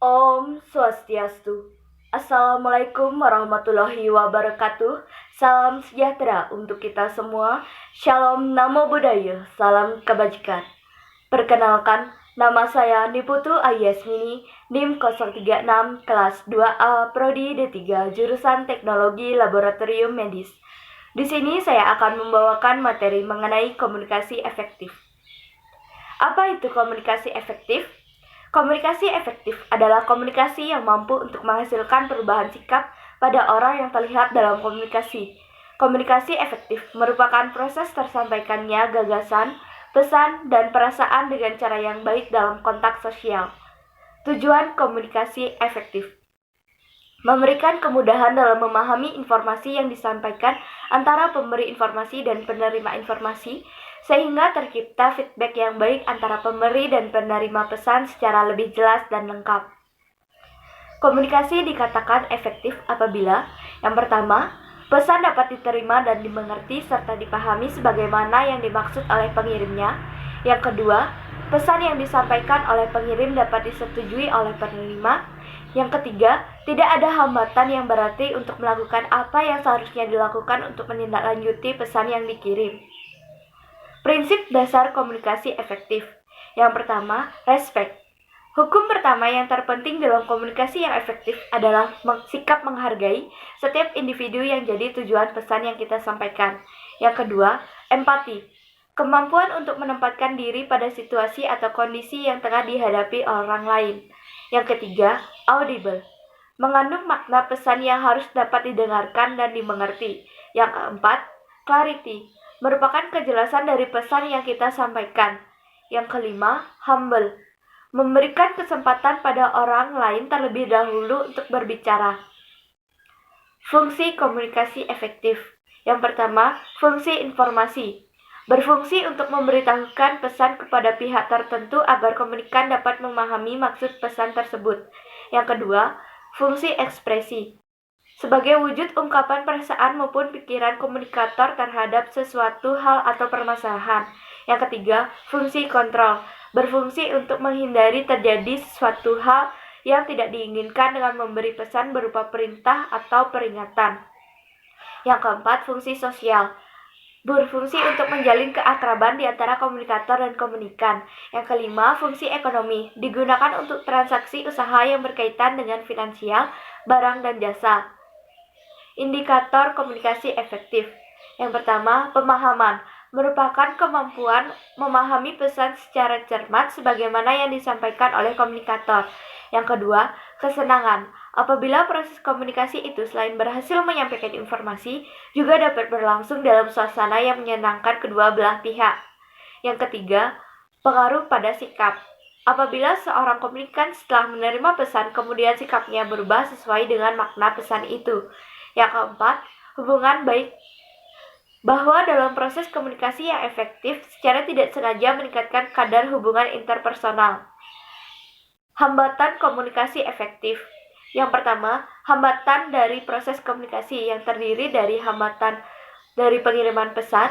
Om Swastiastu. Assalamualaikum warahmatullahi wabarakatuh. Salam sejahtera untuk kita semua. Shalom Namo Buddhaya. Salam kebajikan. Perkenalkan, nama saya Niputu Ayasmini, NIM 036, kelas 2A, Prodi D3, jurusan Teknologi Laboratorium Medis. Di sini saya akan membawakan materi mengenai komunikasi efektif. Apa itu komunikasi efektif? Komunikasi efektif adalah komunikasi yang mampu untuk menghasilkan perubahan sikap pada orang yang terlihat dalam komunikasi. Komunikasi efektif merupakan proses tersampaikannya gagasan, pesan, dan perasaan dengan cara yang baik dalam kontak sosial. Tujuan komunikasi efektif: memberikan kemudahan dalam memahami informasi yang disampaikan antara pemberi informasi dan penerima informasi, sehingga tercipta feedback yang baik antara pemberi dan penerima pesan secara lebih jelas dan lengkap. Komunikasi dikatakan efektif apabila, yang pertama, pesan dapat diterima dan dimengerti serta dipahami sebagaimana yang dimaksud oleh pengirimnya. Yang kedua, pesan yang disampaikan oleh pengirim dapat disetujui oleh penerima. Yang ketiga, tidak ada hambatan yang berarti untuk melakukan apa yang seharusnya dilakukan untuk menindaklanjuti pesan yang dikirim. Prinsip dasar komunikasi efektif. Yang pertama, respect. Hukum pertama yang terpenting dalam komunikasi yang efektif adalah sikap menghargai setiap individu yang jadi tujuan pesan yang kita sampaikan. Yang kedua, empati. Kemampuan untuk menempatkan diri pada situasi atau kondisi yang tengah dihadapi orang lain. Yang ketiga, audible. Mengandung makna pesan yang harus dapat didengarkan dan dimengerti. Yang keempat, clarity. Merupakan kejelasan dari pesan yang kita sampaikan. Yang kelima, humble. Memberikan kesempatan pada orang lain terlebih dahulu untuk berbicara. Fungsi komunikasi efektif. Yang pertama, fungsi informasi. Berfungsi untuk memberitahukan pesan kepada pihak tertentu agar komunikan dapat memahami maksud pesan tersebut. Yang kedua, fungsi ekspresi. Sebagai wujud ungkapan perasaan maupun pikiran komunikator terhadap sesuatu hal atau permasalahan. Yang ketiga, fungsi kontrol. Berfungsi untuk menghindari terjadi sesuatu hal yang tidak diinginkan dengan memberi pesan berupa perintah atau peringatan. Yang keempat, fungsi sosial. Berfungsi untuk menjalin keakraban di antara komunikator dan komunikan. Yang kelima, fungsi ekonomi. Digunakan untuk transaksi usaha yang berkaitan dengan finansial, barang, dan jasa. Indikator komunikasi efektif. Yang pertama, pemahaman. Merupakan kemampuan memahami pesan secara cermat sebagaimana yang disampaikan oleh komunikator. Yang kedua, kesenangan. Apabila proses komunikasi itu selain berhasil menyampaikan informasi, juga dapat berlangsung dalam suasana yang menyenangkan kedua belah pihak. Yang ketiga, pengaruh pada sikap. Apabila seorang komunikan setelah menerima pesan, kemudian sikapnya berubah sesuai dengan makna pesan itu. Yang keempat, hubungan baik. Bahwa dalam proses komunikasi yang efektif, secara tidak sengaja meningkatkan kadar hubungan interpersonal. Hambatan komunikasi efektif. Yang pertama, hambatan dari proses komunikasi yang terdiri dari hambatan dari pengiriman pesan,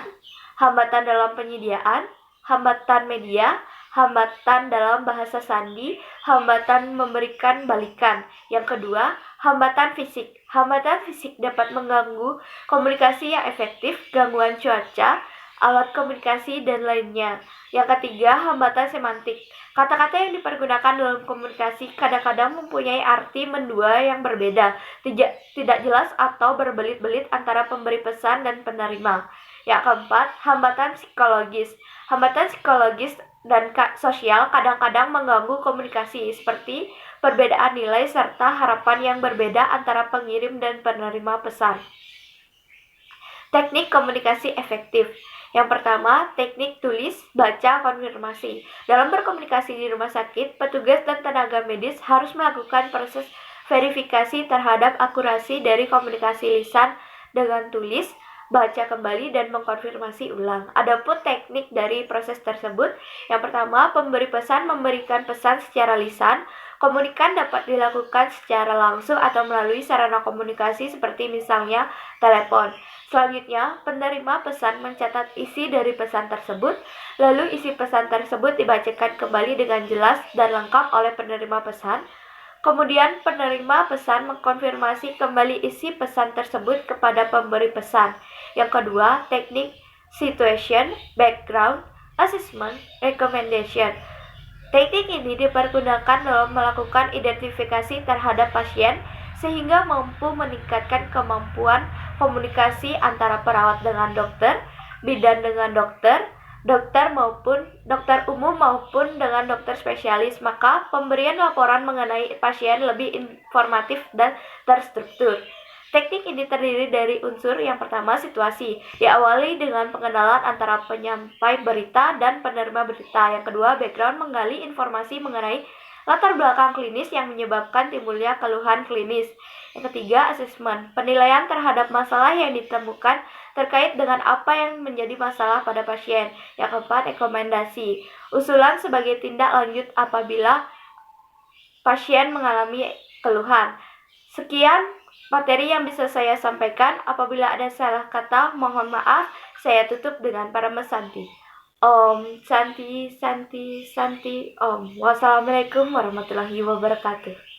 hambatan dalam penyediaan, hambatan media, hambatan dalam bahasa sandi, hambatan memberikan balikan. Yang kedua, hambatan fisik. Hambatan fisik dapat mengganggu komunikasi yang efektif, gangguan cuaca, alat komunikasi, dan lainnya. Yang ketiga, hambatan semantik. Kata-kata yang dipergunakan dalam komunikasi kadang-kadang mempunyai arti mendua yang berbeda, tidak jelas atau berbelit-belit antara pemberi pesan dan penerima. Yang keempat, hambatan psikologis. Hambatan psikologis dan sosial kadang-kadang mengganggu komunikasi, seperti perbedaan nilai serta harapan yang berbeda antara pengirim dan penerima pesan. Teknik komunikasi efektif. Yang pertama, teknik tulis, baca, konfirmasi. Dalam berkomunikasi di rumah sakit, petugas dan tenaga medis harus melakukan proses verifikasi terhadap akurasi dari komunikasi lisan dengan tulis, baca kembali, dan mengkonfirmasi ulang. Adapun teknik dari proses tersebut, yang pertama, pemberi pesan memberikan pesan secara lisan. Komunikan dapat dilakukan secara langsung atau melalui sarana komunikasi seperti misalnya telepon. Selanjutnya, penerima pesan mencatat isi dari pesan tersebut, lalu isi pesan tersebut dibacakan kembali dengan jelas dan lengkap oleh penerima pesan. Kemudian penerima pesan mengkonfirmasi kembali isi pesan tersebut kepada pemberi pesan. Yang kedua, teknik situation, background, assessment, recommendation. Teknik ini dipergunakan dalam melakukan identifikasi terhadap pasien sehingga mampu meningkatkan kemampuan komunikasi antara perawat dengan dokter, bidan dengan dokter, dokter umum maupun dengan dokter spesialis. Maka pemberian laporan mengenai pasien lebih informatif dan terstruktur. Teknik ini terdiri dari unsur yang pertama, situasi, diawali dengan pengenalan antara penyampai berita dan penerima berita. Yang kedua, background, menggali informasi mengenai latar belakang klinis yang menyebabkan timbulnya keluhan klinis. Yang ketiga, assessment, penilaian terhadap masalah yang ditemukan terkait dengan apa yang menjadi masalah pada pasien. Yang keempat, rekomendasi, usulan sebagai tindak lanjut apabila pasien mengalami keluhan. Sekian materi yang bisa saya sampaikan. Apabila ada salah kata, mohon maaf. Saya tutup dengan Parama Santi. Om Santi Santi Santi Om. Wassalamualaikum warahmatullahi wabarakatuh.